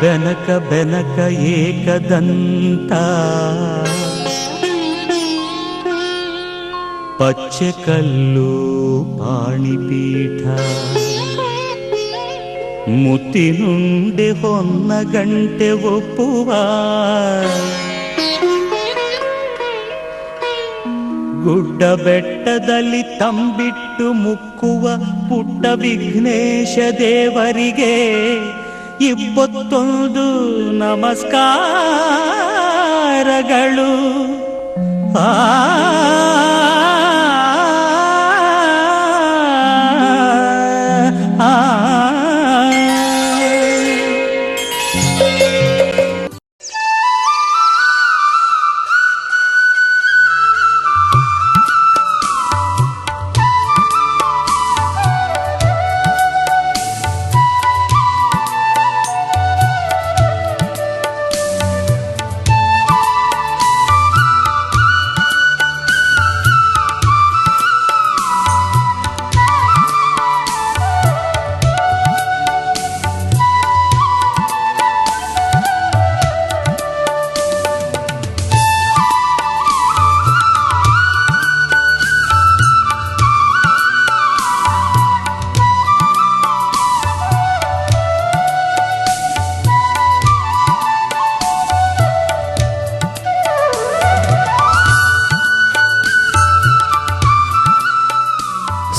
ಬೆನಕ ಬೆನಕ ಏಕದಂತ ಪಚ್ಚೆ ಕಲ್ಲು ಪಾಣಿಪೀಠ ಮುತ್ತಿನುಂಡೆ ಹೊನ್ನ ಗಂಟೆ ಒಪ್ಪುವ ಗುಡ್ಡ ಬೆಟ್ಟದಲ್ಲಿ ತಂಬಿಟ್ಟು ಮುಕ್ಕುವ ಪುಟ್ಟ ವಿಘ್ನೇಶ ದೇವರಿಗೆ ಇಪ್ಪತ್ತೊಂದು ನಮಸ್ಕಾರಗಳು.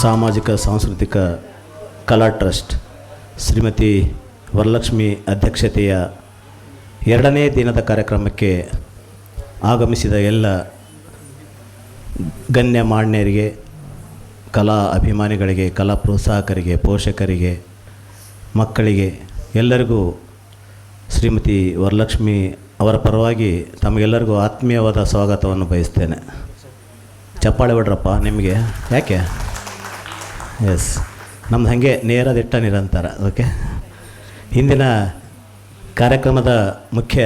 ಸಾಮಾಜಿಕ ಸಾಂಸ್ಕೃತಿಕ ಕಲಾ ಟ್ರಸ್ಟ್ ಶ್ರೀಮತಿ ವರಲಕ್ಷ್ಮಿ ಅಧ್ಯಕ್ಷತೆಯ 2ನೇ ದಿನದ ಕಾರ್ಯಕ್ರಮಕ್ಕೆ ಆಗಮಿಸಿದ ಎಲ್ಲ ಗಣ್ಯಮಾನ್ಯರಿಗೆ, ಕಲಾ ಅಭಿಮಾನಿಗಳಿಗೆ, ಕಲಾ ಪ್ರೋತ್ಸಾಹಕರಿಗೆ, ಪೋಷಕರಿಗೆ, ಮಕ್ಕಳಿಗೆ ಎಲ್ಲರಿಗೂ ಶ್ರೀಮತಿ ವರಲಕ್ಷ್ಮಿ ಅವರ ಪರವಾಗಿ ತಮಗೆಲ್ಲರಿಗೂ ಆತ್ಮೀಯವಾದ ಸ್ವಾಗತವನ್ನು ಬಯಸ್ತೇನೆ. ಚಪ್ಪಾಳೆ ಹೊಡ್ರಪ್ಪ ನಿಮಗೆ. ಯಾಕೆ? ಎಸ್, ನಮ್ದು ಹಾಗೆ ನೇರ ದಿಟ್ಟ ನಿರಂತರ. ಓಕೆ, ಇಂದಿನ ಕಾರ್ಯಕ್ರಮದ ಮುಖ್ಯ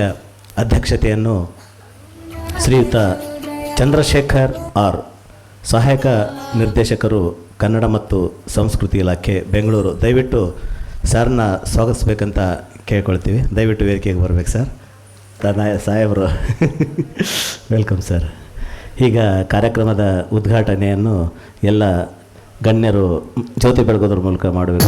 ಅಧ್ಯಕ್ಷತೆಯನ್ನು ಶ್ರೀಯುತ ಚಂದ್ರಶೇಖರ್ ಆರ್, ಸಹಾಯಕ ನಿರ್ದೇಶಕರು, ಕನ್ನಡ ಮತ್ತು ಸಂಸ್ಕೃತಿ ಇಲಾಖೆ, ಬೆಂಗಳೂರು, ದಯವಿಟ್ಟು ಸರ್ನ ಸ್ವಾಗತಿಸ್ಬೇಕಂತ ಕೇಳ್ಕೊಳ್ತೀವಿ. ದಯವಿಟ್ಟು ವೇದಿಕೆಗೆ ಬರಬೇಕು ಸರ್. ಸಾಹೇಬರು ವೆಲ್ಕಮ್ ಸರ್. ಈಗ ಕಾರ್ಯಕ್ರಮದ ಉದ್ಘಾಟನೆಯನ್ನು ಎಲ್ಲ ಗಣ್ಯರು ಜ್ಯೋತಿ ಬೆಳಗೋದ್ರ ಮೂಲಕ ಮಾಡಬೇಕು.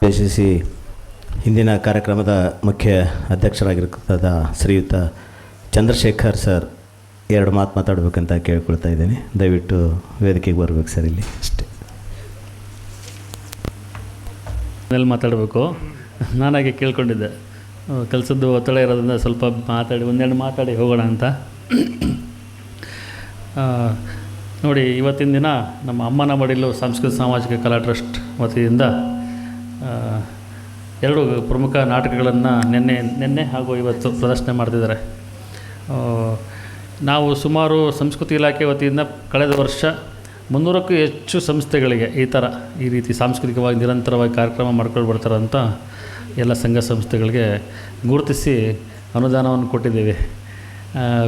ಉದ್ದೇಶಿಸಿ ಹಿಂದಿನ ಕಾರ್ಯಕ್ರಮದ ಮುಖ್ಯ ಅಧ್ಯಕ್ಷರಾಗಿರ್ತದ ಶ್ರೀಯುತ ಚಂದ್ರಶೇಖರ್ ಸರ್ 2 ಮಾತು ಮಾತಾಡಬೇಕಂತ ಕೇಳ್ಕೊಳ್ತಾ ಇದ್ದೀನಿ. ದಯವಿಟ್ಟು ವೇದಿಕೆಗೆ ಬರಬೇಕು ಸರ್. ಇಲ್ಲಿ ಅಷ್ಟೇ ಮೇಲೆ ಮಾತಾಡಬೇಕು. ನಾನಾಗೆ ಕೇಳ್ಕೊಂಡಿದ್ದೆ, ಕೆಲಸದ್ದು ಒತ್ತಡ ಇರೋದ್ರಿಂದ ಸ್ವಲ್ಪ ಒಂದೆರಡು ಮಾತಾಡಿ ಹೋಗೋಣ ಅಂತ. ನೋಡಿ, ಇವತ್ತಿನ ದಿನ ನಮ್ಮ ಅಮ್ಮನ ಮಡಿಲು ಸಾಂಸ್ಕೃತಿಕ ಸಾಮಾಜಿಕ ಕಲಾ ಟ್ರಸ್ಟ್ ವತಿಯಿಂದ 2 ಪ್ರಮುಖ ನಾಟಕಗಳನ್ನು ನಿನ್ನೆ ಹಾಗೂ ಇವತ್ತು ಪ್ರದರ್ಶನ ಮಾಡ್ತಿದ್ದಾರೆ. ನಾವು ಸುಮಾರು ಸಂಸ್ಕೃತಿ ಇಲಾಖೆ ವತಿಯಿಂದ ಕಳೆದ ವರ್ಷ 300ಕ್ಕೂ ಹೆಚ್ಚು ಸಂಸ್ಥೆಗಳಿಗೆ ಈ ರೀತಿ ಸಾಂಸ್ಕೃತಿಕವಾಗಿ ನಿರಂತರವಾಗಿ ಕಾರ್ಯಕ್ರಮ ಮಾಡ್ಕೊಂಡು ಬರ್ತಾರಂತ ಎಲ್ಲ ಸಂಘ ಸಂಸ್ಥೆಗಳಿಗೆ ಗುರುತಿಸಿ ಅನುದಾನವನ್ನು ಕೊಟ್ಟಿದ್ದೀವಿ.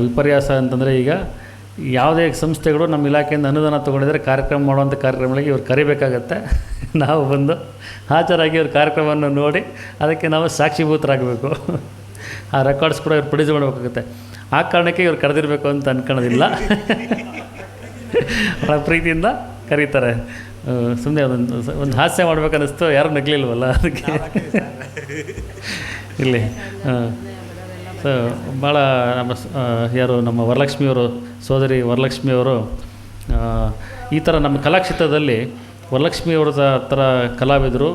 ವಿಪರ್ಯಾಸ ಅಂತಂದರೆ, ಈಗ ಯಾವುದೇ ಸಂಸ್ಥೆಗಳು ನಮ್ಮ ಇಲಾಖೆಯಿಂದ ಅನುದಾನ ತೊಗೊಂಡಿದ್ರೆ ಕಾರ್ಯಕ್ರಮ ಮಾಡುವಂಥ ಕಾರ್ಯಕ್ರಮಗಳಿಗೆ ಇವ್ರು ಕರಿಬೇಕಾಗತ್ತೆ. ನಾವು ಬಂದು ಹಾಜರಾಗಿ ಇವ್ರ ಕಾರ್ಯಕ್ರಮವನ್ನು ನೋಡಿ ಅದಕ್ಕೆ ನಾವು ಸಾಕ್ಷಿಭೂತರಾಗಬೇಕು. ಆ ರೆಕಾರ್ಡ್ಸ್ ಕೂಡ ಇವ್ರು ಪ್ರೊಡ್ಯೂಸ್ ಮಾಡಬೇಕಾಗುತ್ತೆ. ಆ ಕಾರಣಕ್ಕೆ ಇವ್ರು ಕರೆದಿರಬೇಕು ಅಂತ ಅಂದ್ಕೊಳ್ಳೋದಿಲ್ಲ. ಭಾಳ ಪ್ರೀತಿಯಿಂದ ಕರೀತಾರೆ. ಸುಮ್ಮನೆ ಒಂದು ಹಾಸ್ಯ ಮಾಡ್ಬೇಕನ್ನಿಸ್ತು, ಯಾರೂ ನಗಲಿಲ್ವಲ್ಲ ಅದಕ್ಕೆ ಇಲ್ಲಿ. ಸೊ ಭಾಳ ನಮ್ಮ ವರಲಕ್ಷ್ಮಿಯವರು, ಸೋದರಿ ವರಲಕ್ಷ್ಮಿಯವರು ಈ ಥರ ನಮ್ಮ ಕಲಾಕ್ಷೇತ್ರದಲ್ಲಿ ವರಲಕ್ಷ್ಮಿಯವ್ರ ಥರ ಕಲಾವಿದರು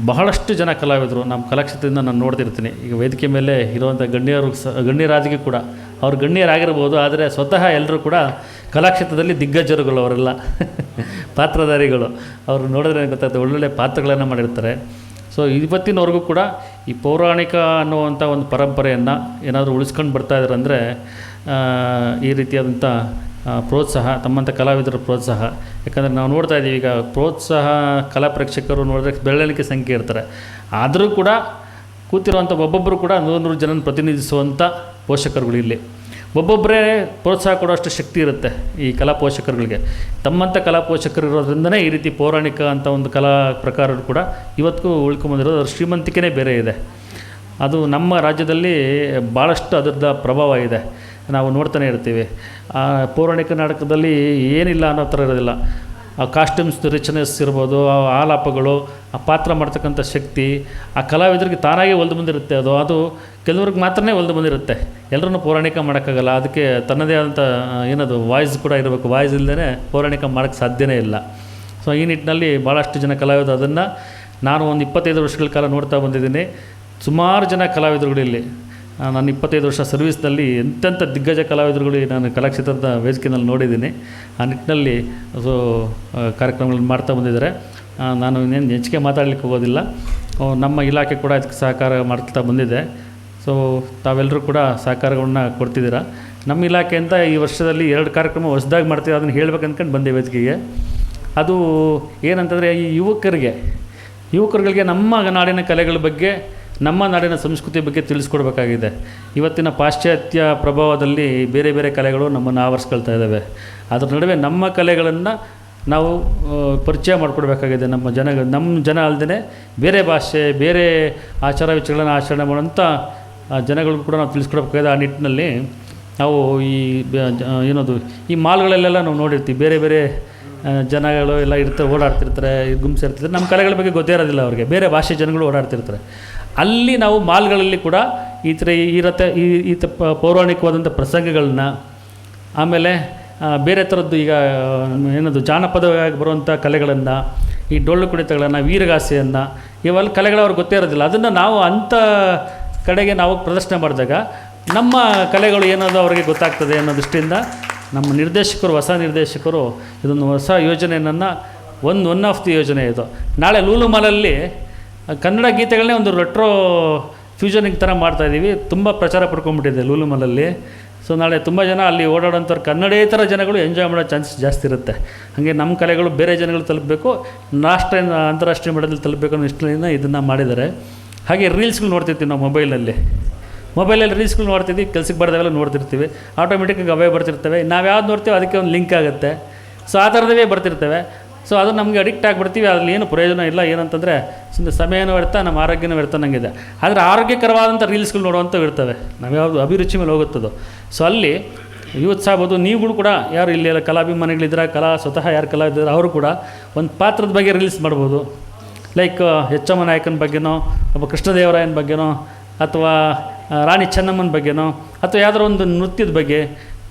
ಬಹಳಷ್ಟು ಜನ ಕಲಾವಿದರು ನಮ್ಮ ಕಲಾಕ್ಷೇತ್ರದಿಂದ ನಾನು ನೋಡ್ತಿರ್ತೀನಿ. ಈಗ ವೇದಿಕೆ ಮೇಲೆ ಇರುವಂಥ ಗಣ್ಯರಾಜಿಗೆ ಕೂಡ ಅವ್ರು ಗಣ್ಯರಾಗಿರ್ಬೋದು, ಆದರೆ ಸ್ವತಃ ಎಲ್ಲರೂ ಕೂಡ ಕಲಾಕ್ಷೇತ್ರದಲ್ಲಿ ದಿಗ್ಗಜರುಗಳು ಅವರೆಲ್ಲ ಪಾತ್ರಧಾರಿಗಳು. ಅವರು ನೋಡಿದ್ರೆ ಗೊತ್ತಾಗ್ತದೆ, ಒಳ್ಳೊಳ್ಳೆ ಪಾತ್ರಗಳನ್ನು ಮಾಡಿರ್ತಾರೆ. ಸೊ ಇವತ್ತಿನವರೆಗೂ ಕೂಡ ಈ ಪೌರಾಣಿಕ ಅನ್ನುವಂಥ ಒಂದು ಪರಂಪರೆಯನ್ನು ಏನಾದರೂ ಉಳಿಸ್ಕೊಂಡು ಬರ್ತಾಯಿದ್ದಾರೆ ಅಂದರೆ ಈ ರೀತಿಯಾದಂಥ ಪ್ರೋತ್ಸಾಹ, ತಮ್ಮಂಥ ಕಲಾವಿದರ ಪ್ರೋತ್ಸಾಹ. ಯಾಕಂದರೆ ನಾವು ನೋಡ್ತಾ ಇದ್ದೀವಿ ಈಗ ಪ್ರೋತ್ಸಾಹ ಕಲಾ ಪ್ರೇಕ್ಷಕರು ನೋಡಿದ್ರೆ ಬೆರಳೆಣಿಕೆ ಸಂಖ್ಯೆ ಇರ್ತಾರೆ. ಆದರೂ ಕೂಡ ಕೂತಿರುವಂಥ ಒಬ್ಬೊಬ್ಬರು ಕೂಡ 100 ಜನನ ಪ್ರತಿನಿಧಿಸುವಂಥ ಪೋಷಕರುಗಳು ಇಲ್ಲಿ ಒಬ್ಬೊಬ್ಬರೇ ಪ್ರೋತ್ಸಾಹ ಕೊಡುವಷ್ಟು ಶಕ್ತಿ ಇರುತ್ತೆ ಈ ಕಲಾ ಪೋಷಕರುಗಳಿಗೆ. ತಮ್ಮಂಥ ಕಲಾ ಪೋಷಕರು ಇರೋದ್ರಿಂದನೇ ಈ ರೀತಿ ಪೌರಾಣಿಕ ಅಂತ ಒಂದು ಕಲಾ ಪ್ರಕಾರಗಳು ಕೂಡ ಇವತ್ತಿಗೂ ಉಳ್ಕೊಂಬಂದಿರೋದು. ಅದ್ರ ಶ್ರೀಮಂತಿಕೆನೇ ಬೇರೆ ಇದೆ. ಅದು ನಮ್ಮ ರಾಜ್ಯದಲ್ಲಿ ಭಾಳಷ್ಟು ಅದರದ ಪ್ರಭಾವ ಇದೆ, ನಾವು ನೋಡ್ತಾನೆ ಇರ್ತೀವಿ. ಆ ಪೌರಾಣಿಕ ನಾಟಕದಲ್ಲಿ ಏನಿಲ್ಲ ಅನ್ನೋ ಥರ ಇರೋದಿಲ್ಲ. ಆ ಕಾಸ್ಟ್ಯೂಮ್ಸ್ ರಿಚ್ನೆಸ್ ಇರ್ಬೋದು, ಆ ಆಲಾಪಗಳು, ಆ ಪಾತ್ರ ಮಾಡ್ತಕ್ಕಂಥ ಶಕ್ತಿ, ಆ ಕಲಾವಿದರಿಗೆ ತಾನಾಗೇ ಒಲ್ದು ಬಂದಿರುತ್ತೆ. ಅದು ಕೆಲವ್ರಿಗೆ ಮಾತ್ರನೇ ಒಲ್ದು ಬಂದಿರುತ್ತೆ. ಎಲ್ಲರನ್ನೂ ಪೌರಾಣಿಕ ಮಾಡೋಕ್ಕಾಗಲ್ಲ. ಅದಕ್ಕೆ ತನ್ನದೇ ಆದಂಥ ಏನದು ವಾಯ್ಸ್ ಕೂಡ ಇರಬೇಕು. ವಾಯ್ಸ್ ಇಲ್ಲದೇ ಪೌರಾಣಿಕ ಮಾಡೋಕ್ಕೆ ಸಾಧ್ಯನೇ ಇಲ್ಲ. ಸೊ ಈ ನಿಟ್ಟಿನಲ್ಲಿ ಭಾಳಷ್ಟು ಜನ ಕಲಾವಿದರು ಅದನ್ನು ನಾನು ಒಂದು 25 ವರ್ಷಗಳ ಕಾಲ ನೋಡ್ತಾ ಬಂದಿದ್ದೀನಿ. ಸುಮಾರು ಜನ ಕಲಾವಿದರುಗಳು ಇಲ್ಲಿ ನಾನು 25 ವರ್ಷ ಸರ್ವೀಸ್ನಲ್ಲಿ ಎಂತೆಂಥ ದಿಗ್ಗಜ ಕಲಾವಿದರುಗಳು ನಾನು ಕಲಾಕ್ಷೇತ್ರದ ವೇದಿಕೆಯಲ್ಲಿ ನೋಡಿದ್ದೀನಿ. ಆ ನಿಟ್ಟಿನಲ್ಲಿ ಸೊ ಕಾರ್ಯಕ್ರಮಗಳನ್ನು ಮಾಡ್ತಾ ಬಂದಿದ್ದಾರೆ. ನಾನು ಇನ್ನೇನು ಹೆಚ್ಚಿಗೆ ಮಾತಾಡಲಿಕ್ಕೆ ಹೋಗೋದಿಲ್ಲ. ನಮ್ಮ ಇಲಾಖೆ ಕೂಡ ಇದಕ್ಕೆ ಸಹಕಾರ ಮಾಡ್ತಾ ಬಂದಿದೆ. ಸೊ ತಾವೆಲ್ಲರೂ ಕೂಡ ಸಹಕಾರಗಳನ್ನ ಕೊಡ್ತಿದ್ದೀರಾ. ನಮ್ಮ ಇಲಾಖೆಯಿಂದ ಈ ವರ್ಷದಲ್ಲಿ 2 ಕಾರ್ಯಕ್ರಮ ಹೊಸದಾಗಿ ಮಾಡ್ತೀವಿ. ಅದನ್ನು ಹೇಳ್ಬೇಕು ಅಂದ್ಕೊಂಡು ಬಂದೆ ವೇದಿಕೆಗೆ. ಅದು ಏನಂತಂದರೆ ಈ ಯುವಕರುಗಳಿಗೆ ನಮ್ಮ ನಾಡಿನ ಕಲೆಗಳ ಬಗ್ಗೆ, ನಮ್ಮ ನಾಡಿನ ಸಂಸ್ಕೃತಿ ಬಗ್ಗೆ ತಿಳಿಸ್ಕೊಡ್ಬೇಕಾಗಿದೆ. ಇವತ್ತಿನ ಪಾಶ್ಚಾತ್ಯ ಪ್ರಭಾವದಲ್ಲಿ ಬೇರೆ ಬೇರೆ ಕಲೆಗಳು ನಮ್ಮನ್ನು ಆವರಿಸ್ಕೊಳ್ತಾ ಇದ್ದಾವೆ. ಅದರ ನಡುವೆ ನಮ್ಮ ಕಲೆಗಳನ್ನು ನಾವು ಪರಿಚಯ ಮಾಡಿಕೊಡ್ಬೇಕಾಗಿದೆ. ನಮ್ಮ ಜನ ಅಲ್ಲದೆ ಬೇರೆ ಭಾಷೆ, ಬೇರೆ ಆಚಾರ ವಿಚಾರಗಳನ್ನು ಆಚರಣೆ ಮಾಡೋಂಥ ಜನಗಳಿಗೂ ಕೂಡ ನಾವು ತಿಳಿಸ್ಕೊಡ್ಬೇಕಾಗಿದೆ. ಆ ನಿಟ್ಟಿನಲ್ಲಿ ನಾವು ಈ ಮಾಲ್ಗಳಲ್ಲೆಲ್ಲ ನಾವು ನೋಡಿರ್ತೀವಿ, ಬೇರೆ ಬೇರೆ ಜನಗಳು ಎಲ್ಲ ಓಡಾಡ್ತಿರ್ತಾರೆ, ಗುಂಪಿಸಿರ್ತಿರ್ತಾರೆ. ನಮ್ಮ ಕಲೆಗಳ ಬಗ್ಗೆ ಗೊತ್ತೇ ಇರೋದಿಲ್ಲ ಅವ್ರಿಗೆ. ಬೇರೆ ಭಾಷೆ ಜನಗಳು ಓಡಾಡ್ತಿರ್ತಾರೆ. ಅಲ್ಲಿ ನಾವು ಮಾಲ್ಗಳಲ್ಲಿ ಕೂಡ ಈ ಥರ ಪೌರಾಣಿಕವಾದಂಥ ಪ್ರಸಂಗಗಳನ್ನ, ಆಮೇಲೆ ಬೇರೆ ಥರದ್ದು ಈಗ ಜಾನಪದವಾಗಿ ಬರುವಂಥ ಕಲೆಗಳನ್ನು, ಈ ಡೊಳ್ಳು ಕುಣಿತಗಳನ್ನು, ವೀರಗಾಸೆಯನ್ನು, ಇವೆಲ್ಲ ಕಲೆಗಳು ಅವ್ರಿಗೆ ಗೊತ್ತೇ ಇರೋದಿಲ್ಲ. ಅದನ್ನು ನಾವು ಅಂಥ ಕಡೆಗೆ ನಾವು ಪ್ರದರ್ಶನ ಮಾಡಿದಾಗ ನಮ್ಮ ಕಲೆಗಳು ಏನದು ಅವರಿಗೆ ಗೊತ್ತಾಗ್ತದೆ ಅನ್ನೋ ದೃಷ್ಟಿಯಿಂದ ನಮ್ಮ ಹೊಸ ನಿರ್ದೇಶಕರು ಇದೊಂದು ಹೊಸ ಯೋಜನೆಯನ್ನು ಒನ್ ಆಫ್ ದಿ ಯೋಜನೆ ಇದು. ನಾಳೆ ಲೂಲು ಮಾಲಲ್ಲಿ ಕನ್ನಡ ಗೀತೆಗಳನ್ನೇ ಒಂದು ರೆಟ್ರೋ ಫ್ಯೂಷನಿಂಗ್ ಥರ ಮಾಡ್ತಾಯಿದ್ದೀವಿ. ತುಂಬ ಪ್ರಚಾರ ಪಡ್ಕೊಂಡ್ಬಿಟ್ಟಿದೆ ಲೂಲು ಮಾಲಲ್ಲಿ. ಸೊ ನಾಳೆ ತುಂಬ ಜನ ಅಲ್ಲಿ ಓಡಾಡೋಂಥವ್ರು ಕನ್ನಡೇತರ ಜನಗಳು ಎಂಜಾಯ್ ಮಾಡೋ ಚಾನ್ಸಸ್ ಜಾಸ್ತಿ ಇರುತ್ತೆ. ಹಾಗೆ ನಮ್ಮ ಕಲೆಗಳು ಬೇರೆ ಜನಗಳು ತಲುಪಬೇಕು, ಅಂತಾರಾಷ್ಟ್ರೀಯ ಮಟ್ಟದಲ್ಲಿ ತಲುಪಬೇಕು ಅನ್ನೋ ಇಷ್ಟದಿಂದ ಇದನ್ನು ಮಾಡಿದ್ದಾರೆ. ಹಾಗೆ ರೀಲ್ಸ್ಗಳು ನೋಡ್ತಿರ್ತೀವಿ ನಾವು ಮೊಬೈಲಲ್ಲಿ ರೀಲ್ಸ್ಗಳು ನೋಡ್ತಿದ್ವಿ, ಕೆಲ್ಸಕ್ಕೆ ಬರ್ದಾವೆಲ್ಲ ನೋಡ್ತಿರ್ತೀವಿ. ಆಟೋಮೆಟಿಕ್ಕಾಗಿ ಅವೇ ಬರ್ತಿರ್ತವೆ. ನಾವು ಯಾವ್ದು ನೋಡ್ತೀವಿ ಅದಕ್ಕೆ ಒಂದು ಲಿಂಕ್ ಆಗುತ್ತೆ. ಸೊ ಆ ಥರದವೇ ಬರ್ತಿರ್ತವೆ. ಸೊ ಅದು ನಮಗೆ ಅಡಿಕ್ಟ್ ಆಗಿಬಿಡ್ತೀವಿ. ಅದರಲ್ಲಿ ಏನು ಪ್ರಯೋಜನ ಇಲ್ಲ. ಏನಂತಂದರೆ ಸುಮ್ಮನೆ ಸಮಯನೂ ವ್ಯರ್ಥ, ನಮ್ಮ ಆರೋಗ್ಯನೂ ವ್ಯರ್ಥ ನಂಗಿದೆ. ಆದರೆ ಆರೋಗ್ಯಕರವಾದಂಥ ರೀಲ್ಸ್ಗಳು ನೋಡುವಂಥವು ಇರ್ತವೆ. ನಾವು ಯಾವುದು ಅಭಿರುಚಿ ಮೇಲೆ ಹೋಗುತ್ತದೋ. ಸೊ ಅಲ್ಲಿ ಯೂತ್ಸ್ ಆಗ್ಬೋದು, ನೀವುಗಳು ಕೂಡ ಯಾರು ಇಲ್ಲಿ ಎಲ್ಲ ಕಲಾಭಿಮಾನಿಗಳಿದ್ರೆ, ಸ್ವತಃ ಯಾರು ಕಲಾವಿದರು ಅವರು ಕೂಡ ಒಂದು ಪಾತ್ರದ ಬಗ್ಗೆ ರೀಲ್ಸ್ ಮಾಡ್ಬೋದು. ಲೈಕ್ ಎಚ್ಚಮ್ಮ ನಾಯಕನ ಬಗ್ಗೆನೋ, ಒಬ್ಬ ಕೃಷ್ಣದೇವರಾಯನ ಬಗ್ಗೆನೋ, ಅಥವಾ ರಾಣಿ ಚೆನ್ನಮ್ಮನ ಬಗ್ಗೆನೋ, ಅಥವಾ ಯಾವುದೋ ಒಂದು ನೃತ್ಯದ ಬಗ್ಗೆ,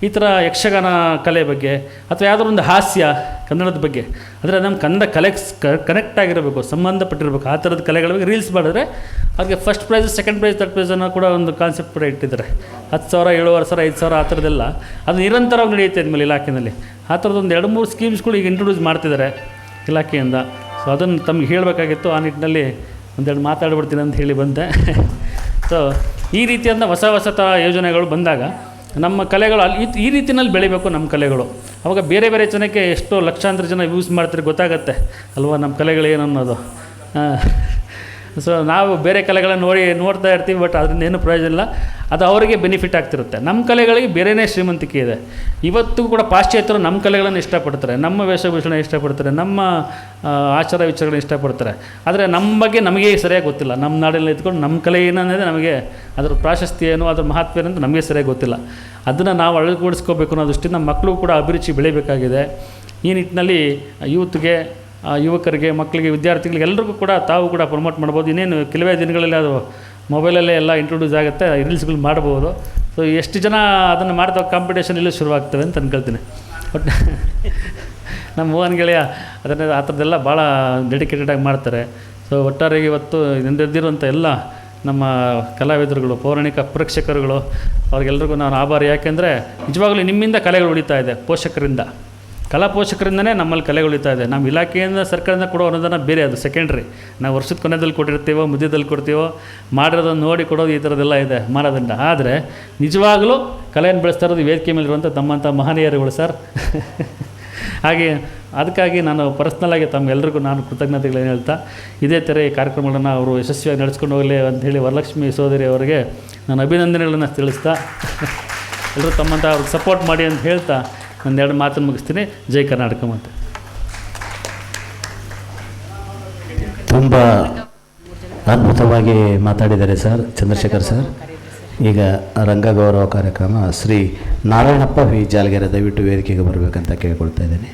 ಈ ಥರ ಯಕ್ಷಗಾನ ಕಲೆ ಬಗ್ಗೆ, ಅಥವಾ ಯಾವುದೋ ಒಂದು ಹಾಸ್ಯ ಕನ್ನಡದ ಬಗ್ಗೆ, ಅಂದರೆ ನಮ್ಮ ಕನ್ನಡ ಕಲೆಗೆ ಕನೆಕ್ಟ್ ಆಗಿರಬೇಕು, ಸಂಬಂಧಪಟ್ಟಿರಬೇಕು. ಆ ಥರದ ಕಲೆಗಳ ಬಗ್ಗೆ ರೀಲ್ಸ್ ಮಾಡಿದ್ರೆ ಅವ್ರಿಗೆ first prize, second prize, third prize ಅನ್ನೋ ಕೂಡ ಒಂದು ಕಾನ್ಸೆಪ್ಟ್ ಕೂಡ ಇಟ್ಟಿದ್ದಾರೆ. 10,000, 7,500, 5,000 ಆ ಥರದ್ದೆಲ್ಲ ಅದು ನಿರಂತರವಾಗಿ ನಡೆಯುತ್ತೆ ಇದ್ಮೇಲೆ ಇಲಾಖೆಯಲ್ಲಿ. ಆ ಥರದ್ದೊಂದು 2-3 ಸ್ಕೀಮ್ಸ್ಗಳು ಈಗ ಇಂಟ್ರೊಡ್ಯೂಸ್ ಮಾಡ್ತಿದ್ದಾರೆ ಇಲಾಖೆಯಿಂದ. ಸೊ ಅದನ್ನು ತಮಗೆ ಹೇಳಬೇಕಾಗಿತ್ತು. ಆ ನಿಟ್ಟಿನಲ್ಲಿ ಒಂದೆರಡು ಮಾತಾಡ್ಬಿಡ್ತೀನಿ ಅಂತ ಹೇಳಿ ಬಂದೆ. ಸೊ ಈ ರೀತಿಯಾದ ಹೊಸ ಯೋಜನೆಗಳು ಬಂದಾಗ ನಮ್ಮ ಕಲೆಗಳು ಈ ರೀತಿಯಲ್ಲಿ ಬೆಳಿಬೇಕು. ನಮ್ಮ ಕಲೆಗಳು ಅವಾಗ ಬೇರೆ ಬೇರೆ ಜನಕ್ಕೆ ಎಷ್ಟೋ ಲಕ್ಷಾಂತರ ಜನ ಯೂಸ್ ಮಾಡ್ತಾರೆ ಗೊತ್ತಾಗತ್ತೆ ಅಲ್ವಾ ನಮ್ಮ ಕಲೆಗಳೇನು ಅನ್ನೋದು. ಸೊ ನಾವು ಬೇರೆ ಕಲೆಗಳನ್ನು ನೋಡ್ತಾ ಇರ್ತೀವಿ, ಬಟ್ ಅದರಿಂದ ಏನು ಪ್ರಯೋಜನ ಇಲ್ಲ. ಅದು ಅವರಿಗೆ ಬೆನಿಫಿಟ್ ಆಗ್ತಿರುತ್ತೆ. ನಮ್ಮ ಕಲೆಗಳಿಗೆ ಬೇರೆಯೇ ಶ್ರೀಮಂತಿಕೆ ಇದೆ. ಇವತ್ತು ಕೂಡ ಪಾಶ್ಚಾತ್ಯರು ನಮ್ಮ ಕಲೆಗಳನ್ನು ಇಷ್ಟಪಡ್ತಾರೆ, ನಮ್ಮ ವೇಷಭೂಷಣ ಇಷ್ಟಪಡ್ತಾರೆ, ನಮ್ಮ ಆಚಾರ ವಿಚಾರಗಳನ್ನ ಇಷ್ಟಪಡ್ತಾರೆ. ಆದರೆ ನಮ್ಮ ಬಗ್ಗೆ ನಮಗೆ ಸರಿಯಾಗಿ ಗೊತ್ತಿಲ್ಲ. ನಮ್ಮ ನಾಡಲ್ಲಿ ಇದ್ಕೊಂಡು ನಮ್ಮ ಕಲೆ ಏನನ್ನೋದೇ ನಮಗೆ ಅದರ ಪ್ರಾಶಸ್ತ್ಯ ಏನು, ಅದರ ಮಹತ್ವ ಏನಂತ ನಮಗೆ ಸರಿಯಾಗಿ ಗೊತ್ತಿಲ್ಲ. ಅದನ್ನು ನಾವು ಅಳವಡಿಸ್ಕೋಬೇಕು ಅನ್ನೋ ದೃಷ್ಟಿಯಿಂದ ನಮ್ಮ ಮಕ್ಕಳು ಕೂಡ ಅಭಿರುಚಿ ಬೆಳಿಬೇಕಾಗಿದೆ. ಈ ನಿಟ್ಟಿನಲ್ಲಿ ಯುವಕರಿಗೆ, ಮಕ್ಕಳಿಗೆ, ವಿದ್ಯಾರ್ಥಿಗಳಿಗೆ ಎಲ್ಲರಿಗೂ ಕೂಡ ತಾವು ಕೂಡ ಪ್ರಮೋಟ್ ಮಾಡ್ಬೋದು. ಇನ್ನೇನು ಕೆಲವೇ ದಿನಗಳಲ್ಲಿ ಅದು ಮೊಬೈಲಲ್ಲೇ ಎಲ್ಲ ಇಂಟ್ರೊಡ್ಯೂಸ್ ಆಗುತ್ತೆ, ರೀಲ್ಸ್ಗಳು ಮಾಡ್ಬೋದು. ಸೊ ಎಷ್ಟು ಜನ ಅದನ್ನು ಮಾಡ್ತಾ ಕಾಂಪಿಟೇಷನ್ ಇಲ್ಲೂ ಶುರುವಾಗ್ತವೆ ಅಂತ ಅನ್ಕೊಳ್ತೀನಿ. ಬಟ್ ನಮ್ಮ ಮೋಹನ್ ಗೆಳೆಯ ಅದನ್ನು ಆ ಥರದ್ದೆಲ್ಲ ಭಾಳ ಡೆಡಿಕೇಟೆಡಾಗಿ ಮಾಡ್ತಾರೆ. ಸೊ ಒಟ್ಟಾರೆಯಾಗಿ ಇವತ್ತು ನೆರೆದಿರುವಂಥ ಎಲ್ಲ ನಮ್ಮ ಕಲಾವಿದರುಗಳು, ಪೌರಾಣಿಕ ಪ್ರೇಕ್ಷಕರುಗಳು, ಅವ್ರಿಗೆಲ್ರಿಗೂ ನಾನು ಆಭಾರಿ. ಯಾಕೆಂದರೆ ನಿಜವಾಗಲೂ ನಿಮ್ಮಿಂದ ಕಲೆಗಳು ಉಳಿತಾ ಇದೆ, ಪೋಷಕರಿಂದ. ಕಲಾ ಪೋಷಕರಿಂದನೇ ನಮ್ಮಲ್ಲಿ ಕಲೆ ಉಳಿತಾ ಇದೆ. ನಮ್ಮ ಇಲಾಖೆಯಿಂದ ಸರ್ಕಾರದಿಂದ ಕೊಡೋ ಅನುದಾನ ಬೇರೆ, ಅದು ಸೆಕೆಂಡ್ರಿ. ನಾವು ವರ್ಷದ ಕೊನೆಯಲ್ಲಿ ಕೊಟ್ಟಿರ್ತೀವೋ, ಮಧ್ಯದಲ್ಲಿ ಕೊಡ್ತೀವೋ, ಮಾಡಿರೋದನ್ನು ನೋಡಿ ಕೊಡೋದು, ಈ ಥರದ್ದೆಲ್ಲ ಇದೆ ಮಾನದಂಡ. ಆದರೆ ನಿಜವಾಗಲೂ ಕಲೆಯನ್ನು ಬೆಳೆಸ್ತಾ ಇರೋದು ವೇದಿಕೆ ಮೇಲಿರುವಂಥ ತಮ್ಮಂಥ ಮಹನೀಯರುಗಳು ಸರ್. ಹಾಗೆ ಅದಕ್ಕಾಗಿ ನಾನು ಪರ್ಸ್ನಲಾಗಿ ತಮ್ಮೆಲ್ಲರಿಗೂ ನಾನು ಕೃತಜ್ಞತೆಗಳನ್ನು ಹೇಳ್ತಾ, ಇದೇ ಥರ ಈ ಕಾರ್ಯಕ್ರಮಗಳನ್ನು ಅವರು ಯಶಸ್ವಿಯಾಗಿ ನಡೆಸ್ಕೊಂಡು ಹೋಗಲಿ ಅಂಥೇಳಿ ವರಲಕ್ಷ್ಮಿ ಸೋದರಿ ಅವರಿಗೆ ನಾನು ಅಭಿನಂದನೆಗಳನ್ನು ತಿಳಿಸ್ತಾ, ಎಲ್ಲರೂ ತಮ್ಮಂಥ ಅವ್ರಿಗೆ ಸಪೋರ್ಟ್ ಮಾಡಿ ಅಂತ ಹೇಳ್ತಾ ಒಂದೆರಡು ಮಾತನ್ನು ಮುಗಿಸ್ತೀನಿ. ಜೈ ಕರ್ನಾಟಕ. ಮತ್ತು ತುಂಬ ಅದ್ಭುತವಾಗಿ ಮಾತಾಡಿದ್ದಾರೆ ಸರ್ ಚಂದ್ರಶೇಖರ್ ಸರ್. ಈಗ ರಂಗಗೌರವ ಕಾರ್ಯಕ್ರಮ ಶ್ರೀ ನಾರಾಯಣಪ್ಪ ವಿ ಜಾಲಗೆರೆ ದಯವಿಟ್ಟು ವೇದಿಕೆಗೆ ಬರಬೇಕಂತ ಕೇಳ್ಕೊಳ್ತಾ ಇದ್ದೀನಿ.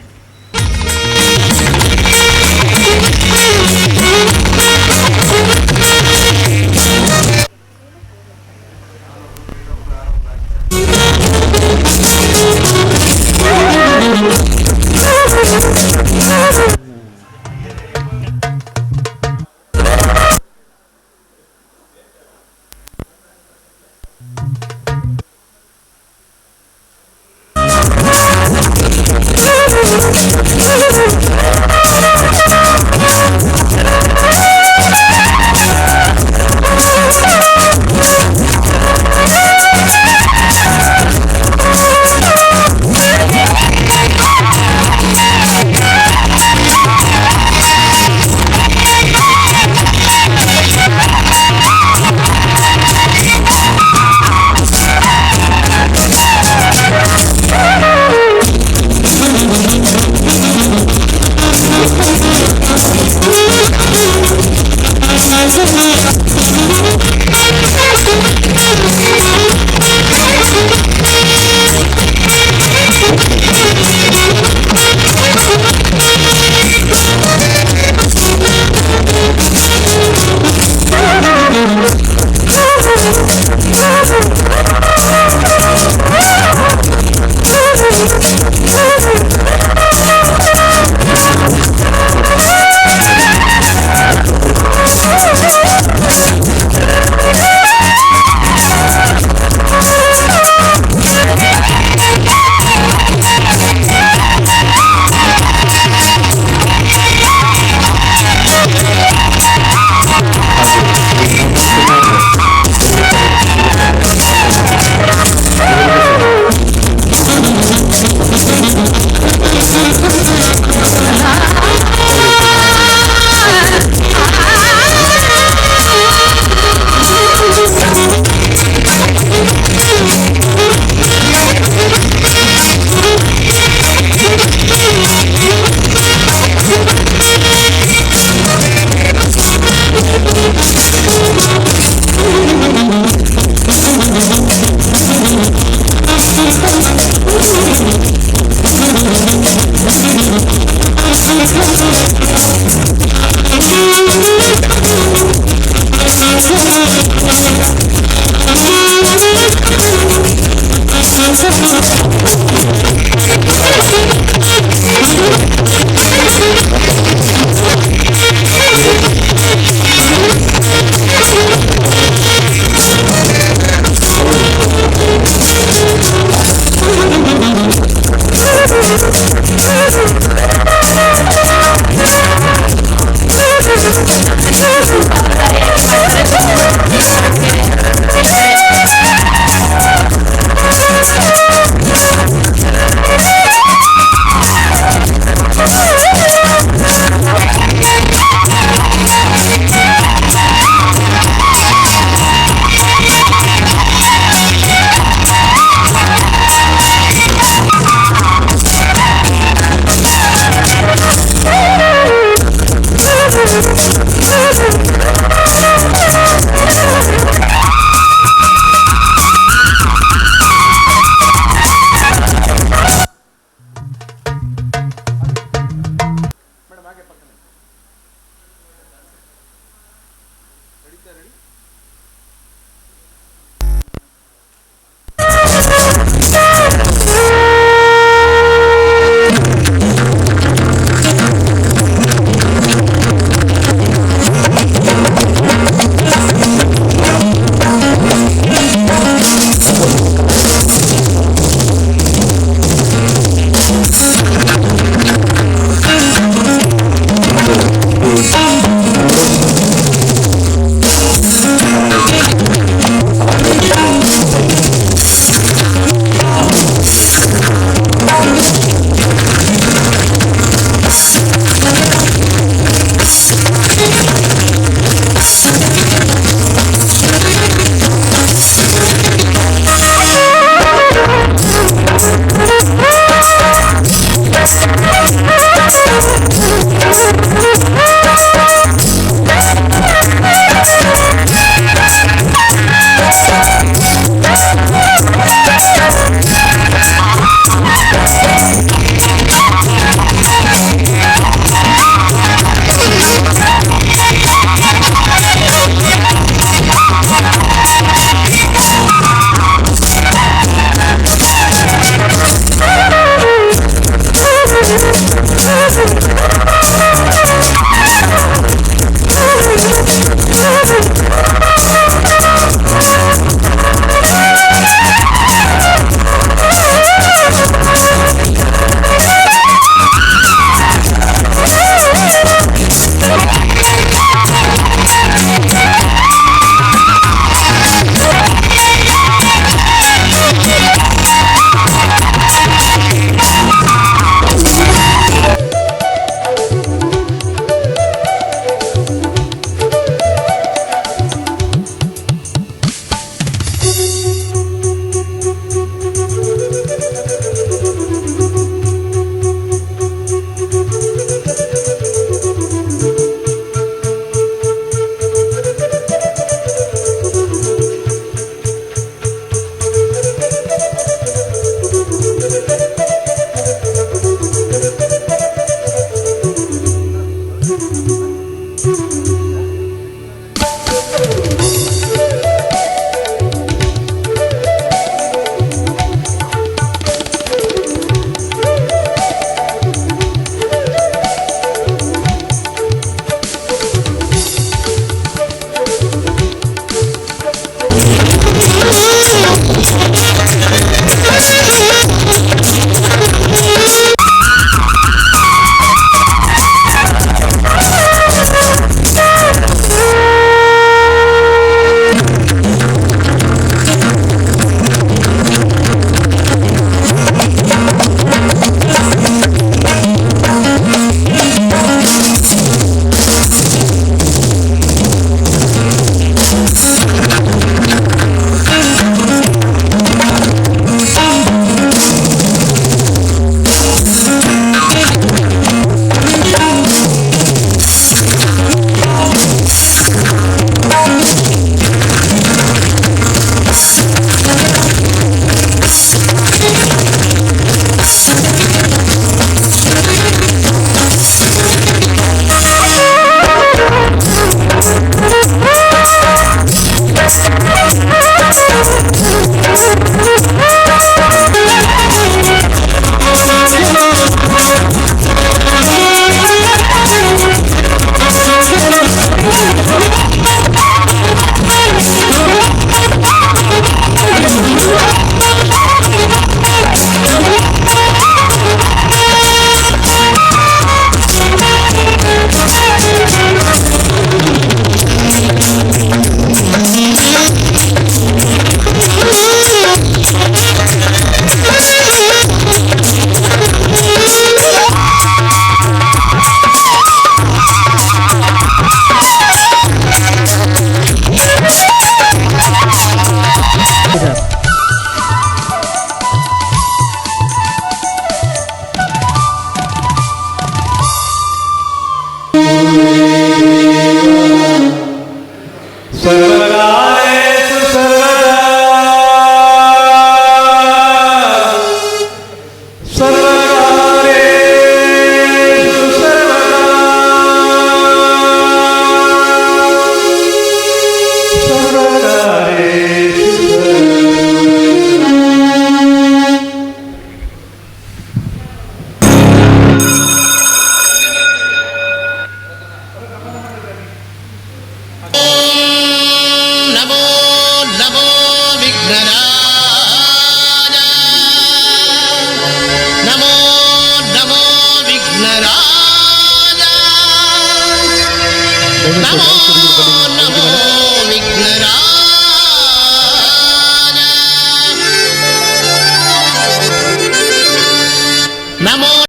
ನಮೋ